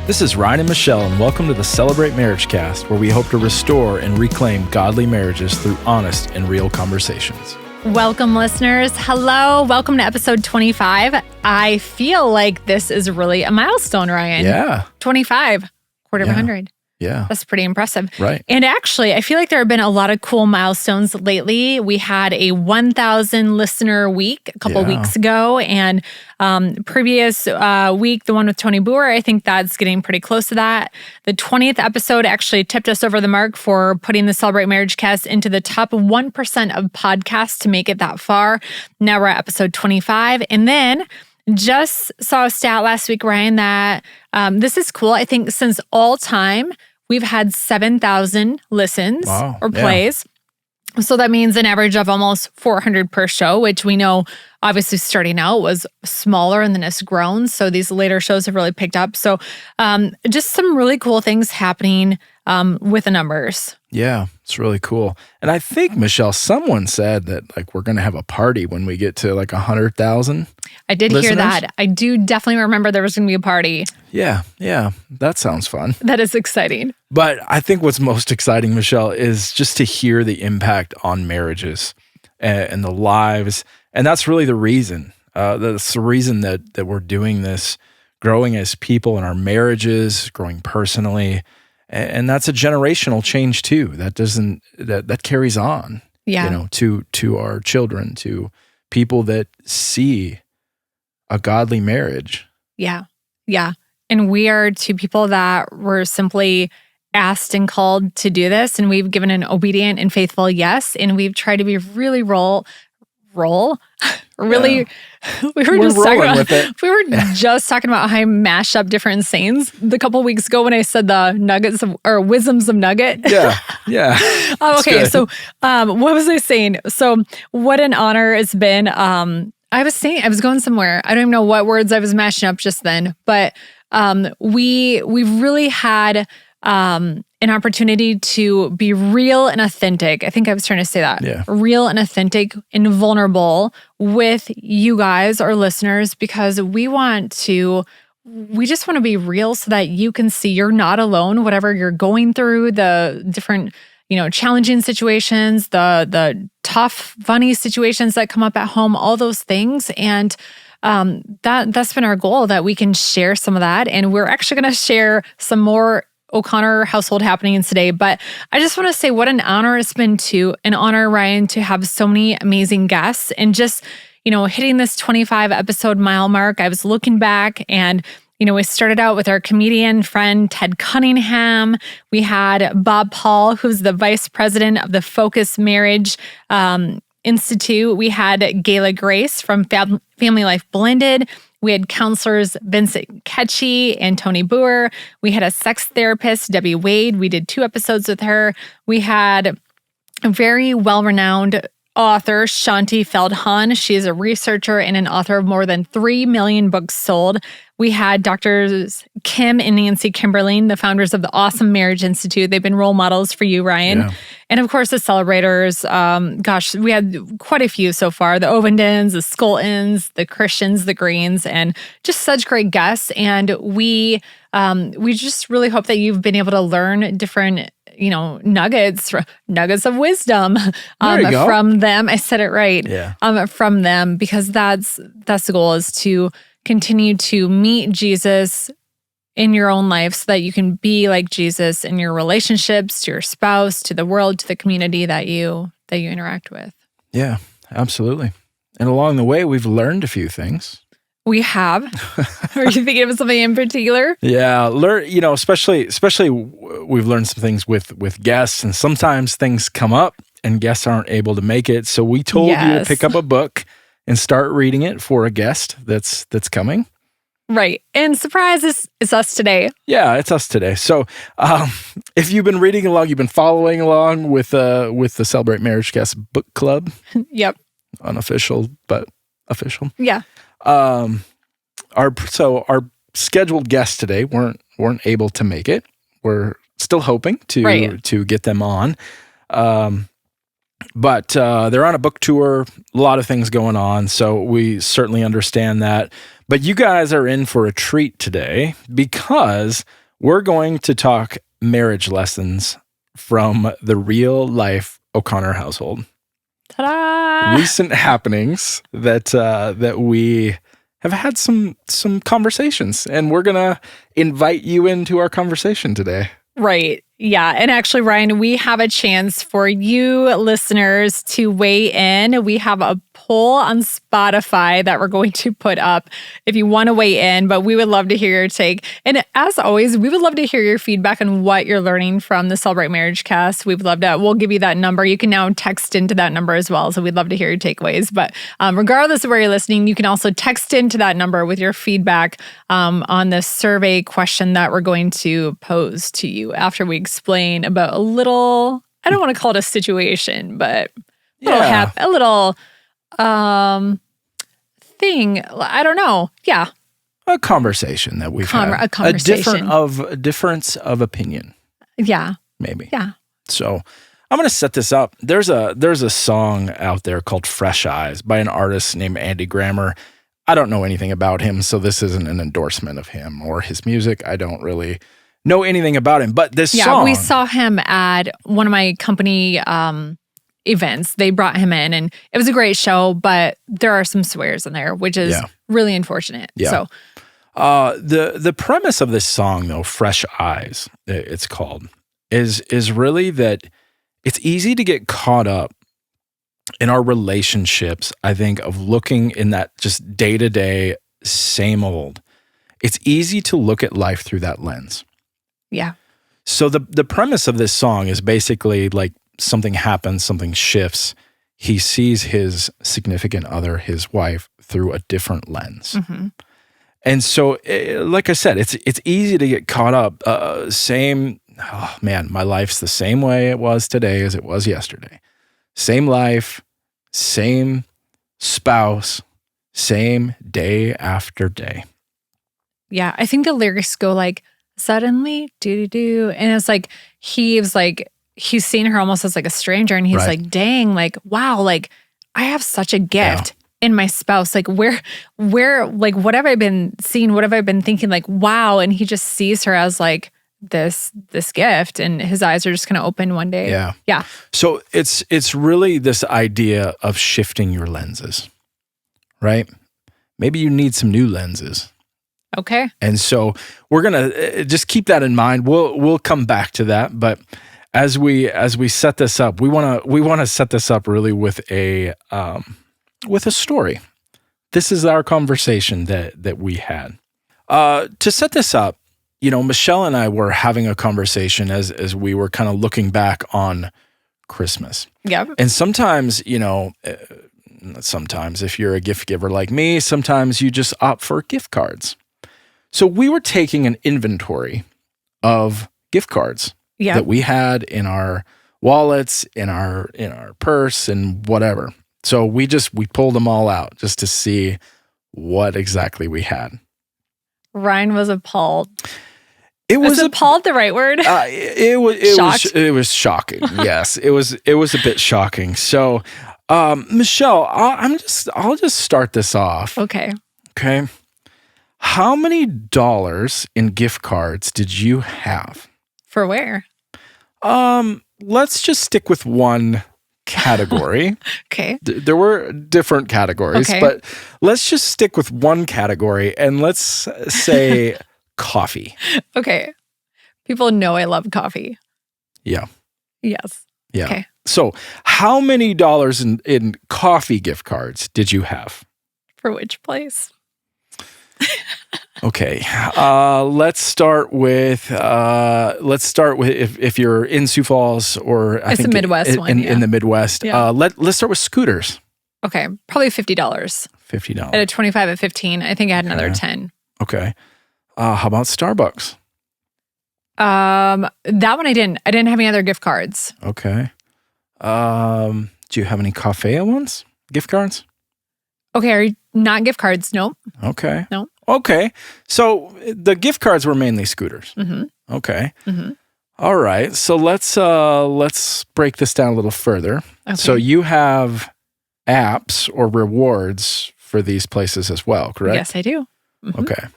This is Ryan and Michelle, and welcome to the Celebrate Marriage Cast, where we hope to restore and reclaim godly marriages through honest and real conversations. Welcome, listeners. Hello. Welcome to episode 25. I feel like this is really a milestone, Ryan. Yeah. 25, quarter of 100. Yeah. That's pretty impressive. Right. And actually, I feel like there have been a lot of cool milestones lately. We had a 1,000 listener week a couple weeks ago, and previous week, the one with Tony Boer, I think that's getting pretty close to that. The 20th episode actually tipped us over the mark for putting the Celebrate Marriage Cast into the top 1% of podcasts to make it that far. Now we're at episode 25. And then just saw a stat last week, Ryan, that this is cool. I think since all time, we've had 7,000 listens or plays. Yeah. So that means an average of almost 400 per show, which we know obviously starting out was smaller and then it's grown. So these later shows have really picked up. So just some really cool things happening with the numbers. Yeah, it's really cool. And I think, Michelle, someone said that like we're going to have a party when we get to like 100,000. I did hear that. I do definitely remember there was going to be a party. Yeah. That sounds fun. That is exciting. But I think what's most exciting, Michelle, is just to hear the impact on marriages and the lives. And that's really the reason. That's the reason that we're doing this, growing as people in our marriages, growing personally. And that's a generational change too. That carries on, to our children, to people that see a godly marriage. Yeah. And we are two people that were simply asked and called to do this, and we've given an obedient and faithful yes, and we've tried to be really really. We were just talking about how I mash up different sayings the couple weeks ago when I said the nuggets or wisdoms of nugget. Yeah. Okay, so what was I saying? So what an honor it's been. I was going somewhere. I don't even know what words I was mashing up just then, but we've really had an opportunity to be real and authentic. I think I was trying to say that. Yeah. Real and authentic and vulnerable with you guys, our listeners, because we just want to be real so that you can see you're not alone, whatever you're going through, the different, challenging situations, the tough, funny situations that come up at home, all those things. And that's been our goal, that we can share some of that. And we're actually going to share some more O'Connor household happenings today. But I just want to say what an honor it's been Ryan, to have so many amazing guests and just, hitting this 25 episode mile mark. I was looking back and, we started out with our comedian friend, Ted Cunningham. We had Bob Paul, who's the vice president of the Focus Marriage Institute. We had Gayla Grace from Family Life Blended. We had counselors Vincent Ketchy and Tony Boer. We had a sex therapist, Debbie Wade. We did 2 episodes with her. We had a very well-renowned author, Shaunti Feldhahn. She is a researcher and an author of more than 3 million books sold. We had Drs. Kim and Nancy Kimberling, the founders of the Awesome Marriage Institute. They've been role models for you, Ryan. Yeah. And of course, the celebrators. We had quite a few so far. The Ovendens, the Skoltons, the Christians, the Greens, and just such great guests. And we just really hope that you've been able to learn different nuggets of wisdom from them. I said it right. Yeah. From them, because that's the goal, is to continue to meet Jesus in your own life so that you can be like Jesus in your relationships, to your spouse, to the world, to the community that you interact with. Yeah, absolutely. And along the way, we've learned a few things. We have. Are you thinking of something in particular? Yeah, especially we've learned some things with guests, and sometimes things come up and guests aren't able to make it. So we told you to pick up a book and start reading it for a guest that's coming. Right. And surprise, it's us today. Yeah, it's us today. So if you've been reading along, you've been following along with the Celebrate Marriage Cast book club. Yep. Unofficial, but official. Yeah. Our scheduled guests today weren't able to make it. We're still hoping to get them on. But they're on a book tour, a lot of things going on, so we certainly understand that. But you guys are in for a treat today because we're going to talk marriage lessons from the real life O'Connor household. Ta-da! Recent happenings that we have had some conversations, and we're gonna invite you into our conversation today. Right. Yeah. And actually, Ryan, we have a chance for you listeners to weigh in. We have a poll on Spotify that we're going to put up if you want to weigh in, but we would love to hear your take. And as always, we would love to hear your feedback on what you're learning from the Celebrate Marriage cast. We would love to, we'll give you that number. You can now text into that number as well. So we'd love to hear your takeaways. But regardless of where you're listening, you can also text into that number with your feedback on the survey question that we're going to pose to you after we explain about a little, I don't want to call it a situation, but a little thing. I don't know. Yeah. A conversation that we've had. A conversation. A difference of opinion. Yeah. Maybe. Yeah. So I'm going to set this up. There's a song out there called Fresh Eyes by an artist named Andy Grammer. I don't know anything about him, so this isn't an endorsement of him or his music. I don't really know anything about him, but this song. Yeah, we saw him at one of my company events. They brought him in, and it was a great show, but there are some swears in there, which is really unfortunate. Yeah. So, the premise of this song, though, Fresh Eyes, it's called, is really that it's easy to get caught up in our relationships, I think, of looking in that just day-to-day, same old. It's easy to look at life through that lens. yeah. So the premise of this song is basically like something happens, something shifts. He sees his significant other, his wife, through a different lens. Mm-hmm. And so, like I said, it's easy to get caught up. My life's the same way it was today as it was yesterday. Same life, same spouse, same day after day. Yeah, I think the lyrics go like, suddenly, do-do-do. And it's like, he's seen her almost as like a stranger. And he's like, dang, like, wow, like, I have such a gift in my spouse. Like, where, like, what have I been seeing? What have I been thinking? Like, wow. And he just sees her as like this gift. And his eyes are just kind of open one day. Yeah. Yeah. So it's really this idea of shifting your lenses, right? Maybe you need some new lenses. Okay. And so we're gonna just keep that in mind. We'll come back to that, but as we set this up, we wanna set this up really with a story. This is our conversation that we had. To set this up, Michelle and I were having a conversation as we were kind of looking back on Christmas. Yeah. And sometimes, if you're a gift giver like me, sometimes you just opt for gift cards. So we were taking an inventory of gift cards that we had in our wallets, in our purse, and whatever. So we pulled them all out just to see what exactly we had. Ryan was appalled. Was appalled the right word? It was shocking. Yes, it was a bit shocking. So, Michelle, I'll just start this off. Okay. How many dollars in gift cards did you have? For where? Let's just stick with one category. Okay. There were different categories, but let's just stick with one category and let's say coffee. Okay. People know I love coffee. Yeah. Yes. Yeah. Okay. So how many dollars in coffee gift cards did you have? For which place? Okay. Let's start with if you're in Sioux Falls or it's the Midwest one. In the Midwest. Yeah. Let's start with scooters. Okay. Probably $50. $50. I had a 25 at 15. I think I had another 10. Okay. How about Starbucks? That one I didn't have any other gift cards. Okay. Do you have any cafe ones? Gift cards? Okay, are you not gift cards? Nope. Okay. No. Okay. So the gift cards were mainly scooters. Mm-hmm. Okay. Mm-hmm. All right. So let's break this down a little further. Okay. So you have apps or rewards for these places as well, correct? Yes, I do. Mhm. Okay.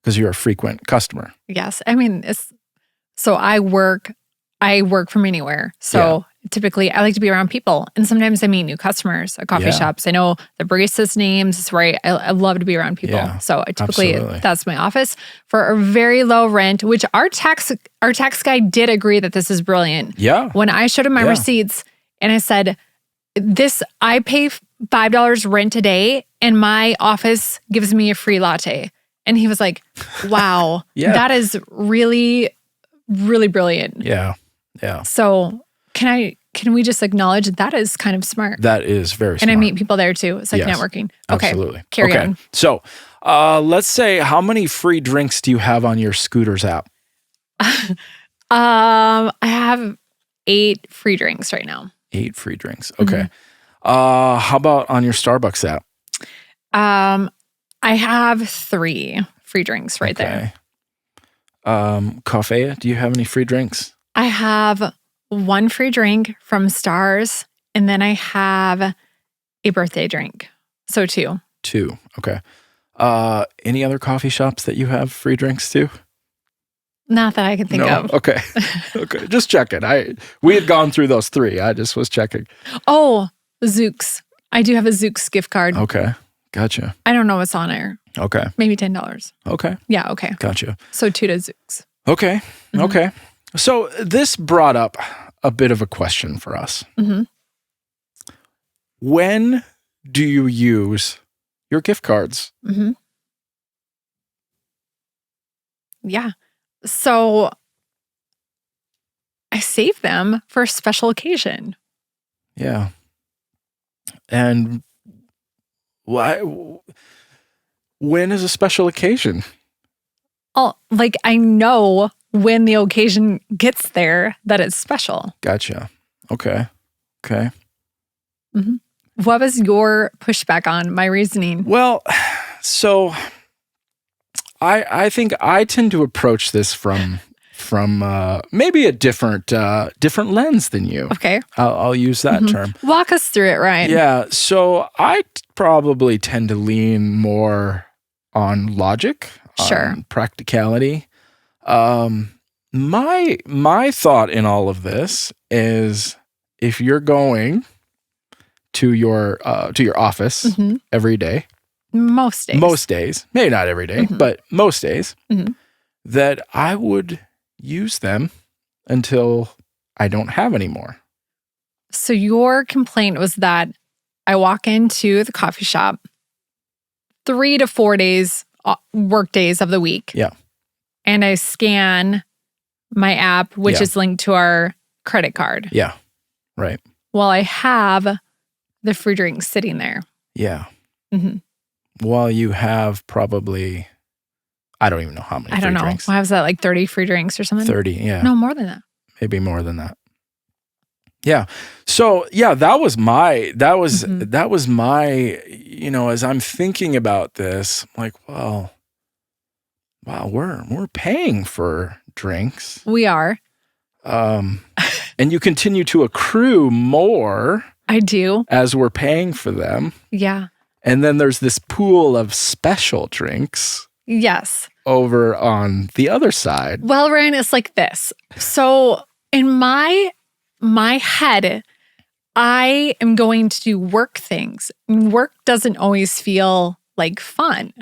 Because you're a frequent customer. Yes. I mean, so I work from anywhere. So typically I like to be around people. And sometimes I meet new customers at coffee Yeah. shops. I know the baristas' names. It's right. I love to be around people. Yeah, So I typically, absolutely. that's my office for a very low rent, which our tax guy did agree that this is brilliant. Yeah. When I showed him my Yeah. receipts and I said, I pay $5 rent a day and my office gives me a free latte. And he was like, wow, Yeah. that is really, really brilliant. Yeah. Yeah. So can we just acknowledge that is kind of smart? That is very smart. And I meet people there too. It's like Yes, networking. Okay. Absolutely. Carry okay. on. So let's say, how many free drinks do you have on your Scooters app? I have 8 free drinks right now. 8 free drinks. Mm-hmm. Okay. How about on your Starbucks app? I have 3 free drinks right there. Coffee, do you have any free drinks? I have 1 free drink from Stars, and then I have a birthday drink. So 2. 2. Okay. Any other coffee shops that you have free drinks to? Not that I can think of. Okay. Okay. Just checking. We had gone through those 3. I just was checking. Oh, Zooks. I do have a Zooks gift card. Okay. Gotcha. I don't know what's on there. Okay. Maybe $10. Okay. Yeah, okay. Gotcha. So 2 to Zooks. Okay. Mhm. Okay. So this brought up a bit of a question for us. Mhm. When do you use your gift cards? Mm-hmm. Yeah. So I save them for a special occasion. Yeah. And why? When is a special occasion? Oh, like I know when the occasion gets there that it's special. Gotcha. Okay. Okay. What was your pushback on my reasoning? Well, so I think I tend to approach this from maybe a different lens than you. Okay. I'll use that Mhm. term. Walk us through it, Ryan. Yeah. So I probably tend to lean more on logic, Sure. on practicality. My thought in all of this is if you're going to your office Mhm. every day, Most days. maybe not every day, Mhm. but most days, Mhm. that I would use them until I don't have any more. So your complaint was that I walk into the coffee shop 3 to 4 days, work days of the week. Yeah. And I scan my app, which Yeah. is linked to our credit card, Yeah. Right. while I have the free drinks sitting there. Yeah. Mhm. Well, you have probably, I don't even know how many I don't know. drinks. Why was that, like 30 free drinks or something? 30, yeah. No, more than that. Maybe more than that. Yeah. So, yeah, that was my, as I'm thinking about this, I'm like, well, wow, we're paying for drinks. We are. And you continue to accrue more I do. as we're paying for them. Yeah. And then there's this pool of special drinks Yes. over on the other side. Well, Ryan, it's like this. So in my head, I am going to do work things. Work doesn't always feel like fun.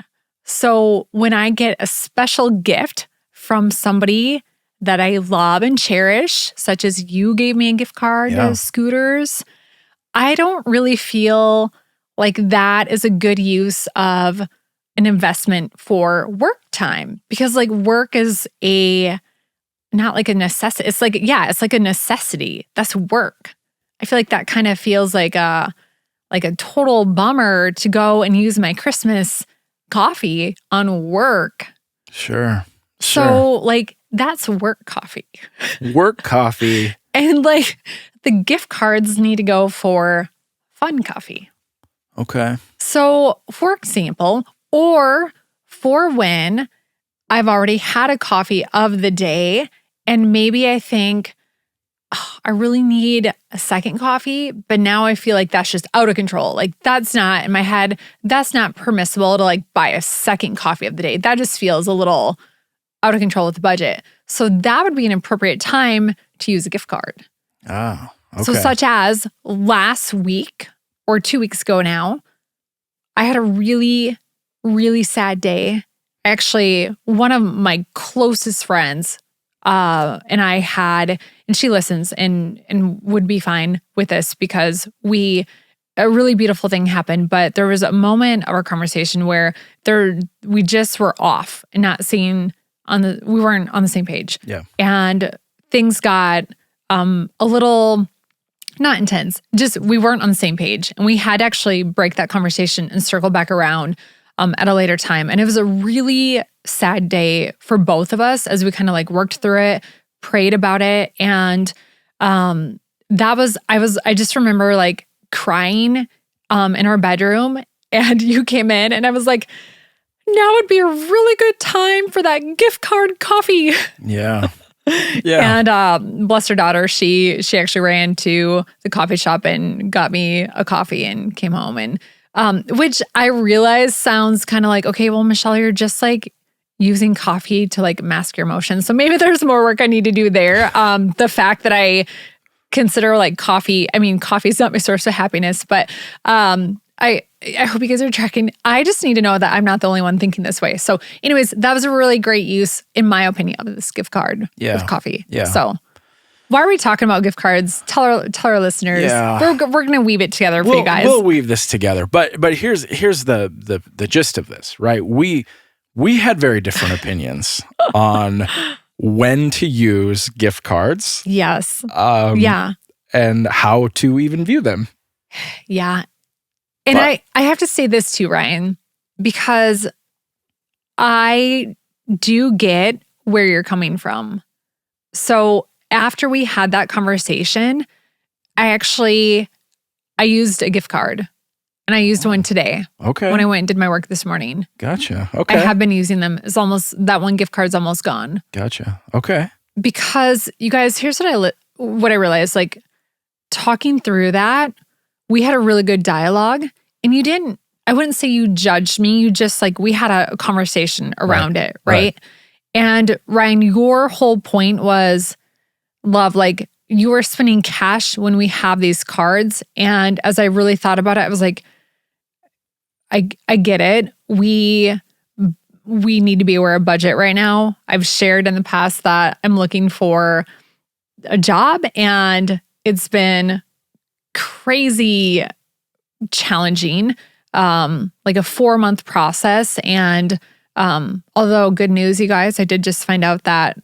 So when I get a special gift from somebody that I love and cherish, such as you gave me a gift card Yeah. to Scooters, I don't really feel like that is a good use of an investment for work time, because like work is not like a necessity. It's like a necessity. That's work. I feel like that kind of feels like a total bummer to go and use my Christmas coffee on work. Sure. So like that's work coffee. Work coffee. And like the gift cards need to go for fun coffee. Okay. So, for example, or for when I've already had a coffee of the day And maybe I think, "Oh, I really need a second coffee, but now I feel like that's just out of control. Like that's not in my head, that's not permissible to like buy a second coffee of the day. That just feels a little out of control with the budget. So that would be an appropriate time to use a gift card. Oh, okay. So such as last week or 2 weeks ago now, I had a really, really sad day. Actually, one of my closest friends and I had, and she listens and would be fine with this because a really beautiful thing happened, but there was a moment of our conversation where we just were off and not seeing we weren't on the same page. Yeah. And things got a little not intense, just we weren't on the same page. And we had to actually break that conversation and circle back around at a later time. And it was a really sad day for both of us as we kind of like worked through it, prayed about it. And I just remember like crying in our bedroom, and you came in and I was like, now would be a really good time for that gift card coffee. Yeah. Yeah. And bless her daughter, she actually ran to the coffee shop and got me a coffee and came home. And which I realize sounds kind of like, okay, well, Michelle, you're just like using coffee to like mask your emotions. So maybe there's more work I need to do there. The fact that I consider like coffee, I mean, coffee is not my source of happiness, but I hope you guys are tracking. I just need to know that I'm not the only one thinking this way. So anyways, that was a really great use, in my opinion, of this gift card with coffee. Yeah. So why are we talking about gift cards? Tell our listeners. Yeah. We're going to weave it together for you guys. We'll weave this together. But here's the gist of this, right? We had very different opinions on when to use gift cards. Yes. Yeah. And how to even view them. Yeah. And I have to say this too, Ryan, because I do get where you're coming from. So after we had that conversation, I used a gift card, and I used one today. Okay. When I went and did my work this morning. Gotcha. Okay. I have been using them. That one gift card's almost gone. Gotcha. Okay. Because you guys, here's what I realized, like talking through that, we had a really good dialogue, and I wouldn't say you judged me. You just like, we had a conversation around it. Right. And Ryan, your whole point was, love, like you were spending cash when we have these cards. And as I really thought about it, I was like, I get it. We need to be aware of budget right now. I've shared in the past that I'm looking for a job, and it's been crazy challenging, like a 4-month process. And although good news, you guys, I did just find out that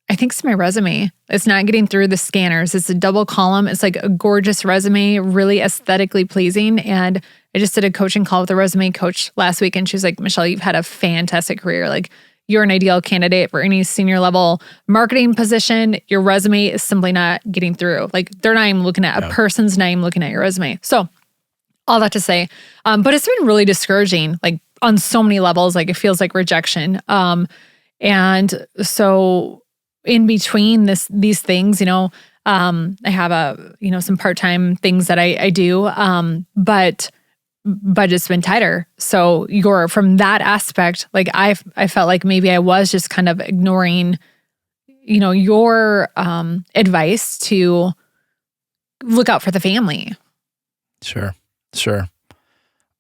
I think it's my resume. It's not getting through the scanners. It's a double column. It's like a gorgeous resume, really aesthetically pleasing. And I just did a coaching call with a resume coach last week, and she was like, Michelle, you've had a fantastic career. Like, you're an ideal candidate for any senior level marketing position. Your resume is simply not getting through. Like, they're not even looking at a person's name, looking at your resume. So all that to say, but it's been really discouraging, like on so many levels. Like, it feels like rejection. And so in between these things, I have some part-time things that I do, but budget's been tighter. So from that aspect, like I felt like maybe I was just kind of ignoring, your advice to look out for the family. Sure.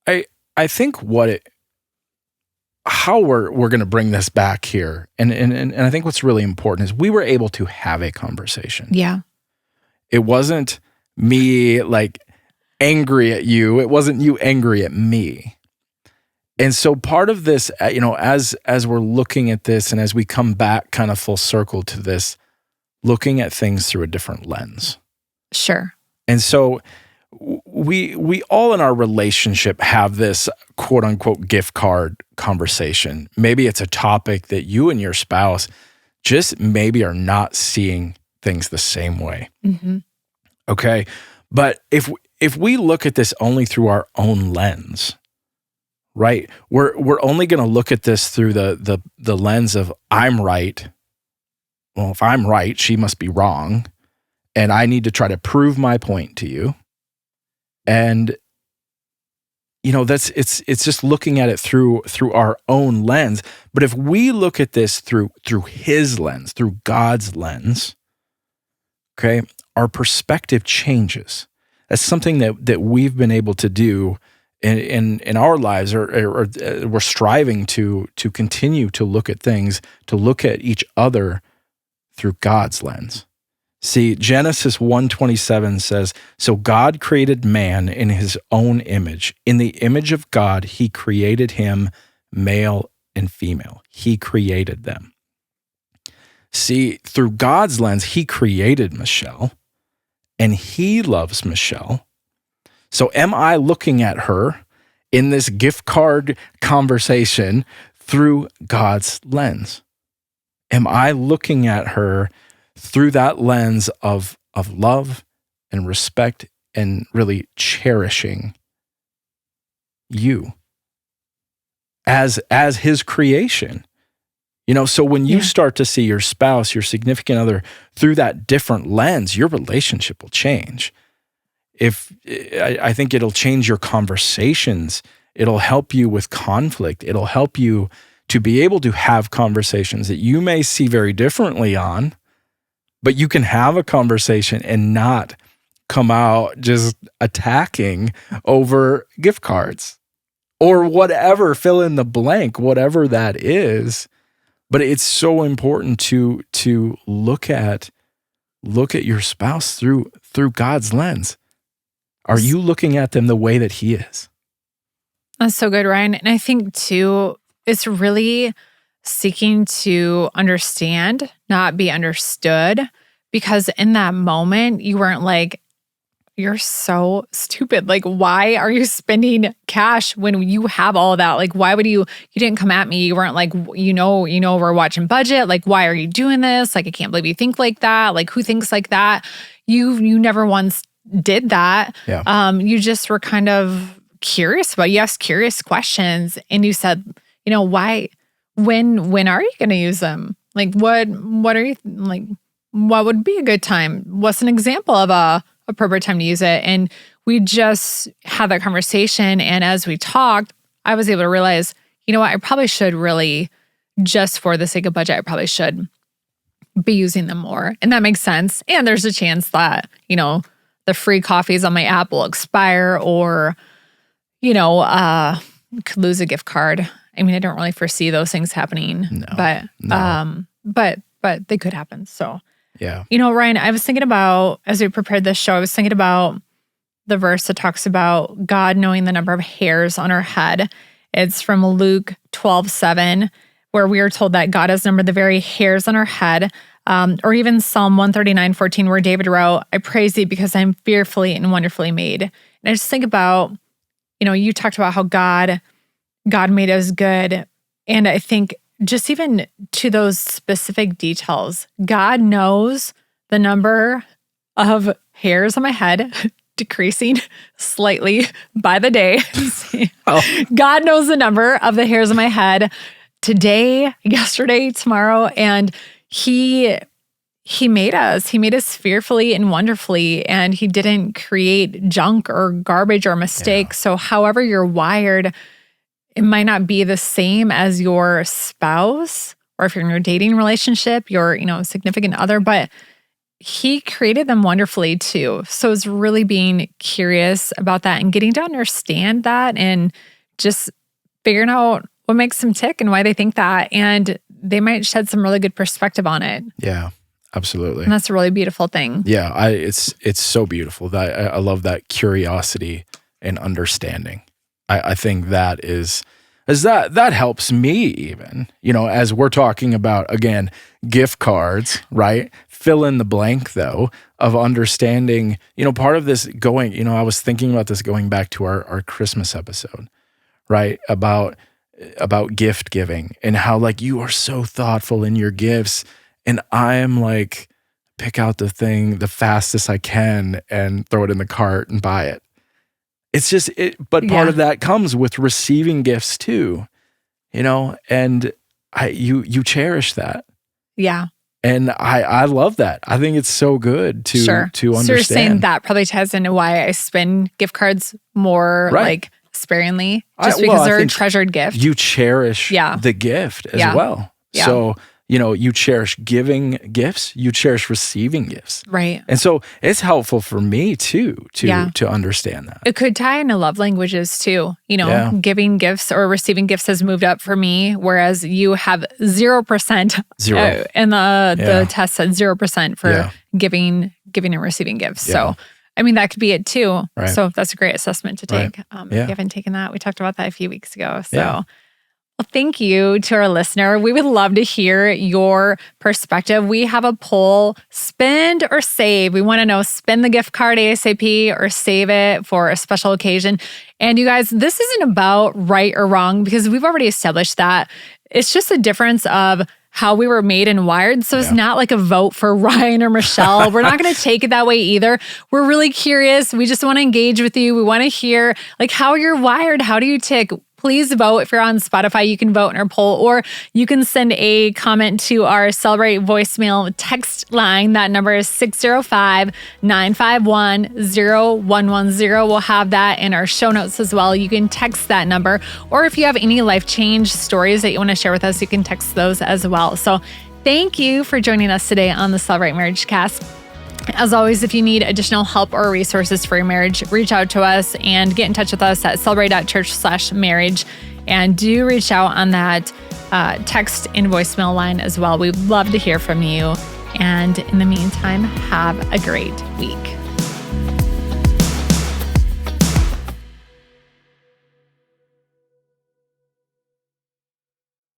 I think how we're going to bring this back here, and I think what's really important is we were able to have a conversation. Yeah. It wasn't me like angry at you. It wasn't you angry at me. And so part of this, as we're looking at this, and as we come back kind of full circle to this, looking at things through a different lens. Sure. And so we all in our relationship have this quote unquote gift card conversation. Maybe it's a topic that you and your spouse just maybe are not seeing things the same way. Mm-hmm. Okay. But if we look at this only through our own lens, right? We're only going to look at this through the lens of I'm right. well, if I'm right, she must be wrong. And I need to try to prove my point to you. And, it's just looking at it through our own lens. But if we look at this through his lens, through God's lens, okay, our perspective changes. That's something that we've been able to do in our lives, or we're striving to continue to look at things, to look at each other through God's lens. See, Genesis 1:27 says, "So God created man in his own image. In the image of God, he created him, male and female." He created them. See, through God's lens, he created Michelle, and he loves Michelle. So am I looking at her in this gift card conversation through God's lens? Am I looking at her through that lens of love and respect and really cherishing you as his creation? So when you start to see your spouse, your significant other through that different lens, your relationship will change. I think it'll change your conversations. It'll help you with conflict. It'll help you to be able to have conversations that you may see very differently on, but you can have a conversation and not come out just attacking over gift cards or whatever, fill in the blank, whatever that is. But it's so important to look at your spouse through God's lens. Are you looking at them the way that he is? That's so good, Ryan. And I think too, it's really seeking to understand, not be understood, because in that moment, you weren't like, you're so stupid. Like, why are you spending cash when you have all of that? Like, why would you didn't come at me. You weren't like, we're watching budget. Like, why are you doing this? Like, I can't believe you think like that. Like, who thinks like that? You never once did that. Yeah. You just were kind of curious about, you asked curious questions and you said, why, when are you going to use them? Like, what are you, like, what would be a good time? What's an example of a appropriate time to use it? And we just had that conversation. And as we talked, I was able to realize, I probably should really, just for the sake of budget, I probably should be using them more. And that makes sense. And there's a chance that, the free coffees on my app will expire, or, could lose a gift card. I mean, I don't really foresee those things happening, but they could happen. So, yeah. Ryan, I was thinking about, as we prepared this show, I was thinking about the verse that talks about God knowing the number of hairs on our head. It's from Luke 12:7, where we are told that God has numbered the very hairs on our head. Or even Psalm 139:14, where David wrote, "I praise thee because I'm fearfully and wonderfully made." And I just think about, you talked about how God made us good. And I think just even to those specific details, God knows the number of hairs on my head decreasing slightly by the day. Oh. God knows the number of the hairs on my head today, yesterday, tomorrow. And He made us. He made us fearfully and wonderfully, and he didn't create junk or garbage or mistakes. Yeah. So however you're wired, it might not be the same as your spouse, or if you're in your dating relationship, your, significant other, but he created them wonderfully too. So it's really being curious about that and getting to understand that and just figuring out what makes them tick and why they think that. And they might shed some really good perspective on it. Yeah, absolutely. And that's a really beautiful thing. Yeah, it's so beautiful. That I love that curiosity and understanding. I think that that helps me even, as we're talking about, again, gift cards, right? Fill in the blank though of understanding, part of this going, I was thinking about this going back to our Christmas episode, right? About gift giving and how like you are so thoughtful in your gifts, and I am like, pick out the thing the fastest I can and throw it in the cart and buy it. It's just but part of that comes with receiving gifts too, and you cherish that. Yeah. And I love that. I think it's so good to understand. So you're saying that probably ties into why I spend gift cards more like sparingly, just because they're a treasured gift. You cherish the gift as well. Yeah. So, you cherish giving gifts, you cherish receiving gifts. Right. And so it's helpful for me too to understand that. It could tie into love languages too. Giving gifts or receiving gifts has moved up for me, whereas you have 0%. And the test said 0% for giving and receiving gifts. Yeah. So, I mean, that could be it too. Right. So that's a great assessment to take. If you haven't taken that, we talked about that a few weeks ago. So. Well, thank you to our listener. We would love to hear your perspective. We have a poll, spend or save. We want to know, spend the gift card ASAP or save it for a special occasion. And you guys, this isn't about right or wrong because we've already established that. It's just a difference of how we were made and wired. So it's not like a vote for Ryan or Michelle. We're not going to take it that way either. We're really curious. We just want to engage with you. We want to hear like how you're wired. How do you tick? Please vote. If you're on Spotify, you can vote in our poll, or you can send a comment to our Celebrate voicemail text line. That number is 605-951-0110. We'll have that in our show notes as well. You can text that number, or if you have any life change stories that you want to share with us, you can text those as well. So thank you for joining us today on the Celebrate Marriage Cast. As always, if you need additional help or resources for your marriage, reach out to us and get in touch with us at celebrate.church/marriage. And do reach out on that text and voicemail line as well. We'd love to hear from you. And in the meantime, have a great week.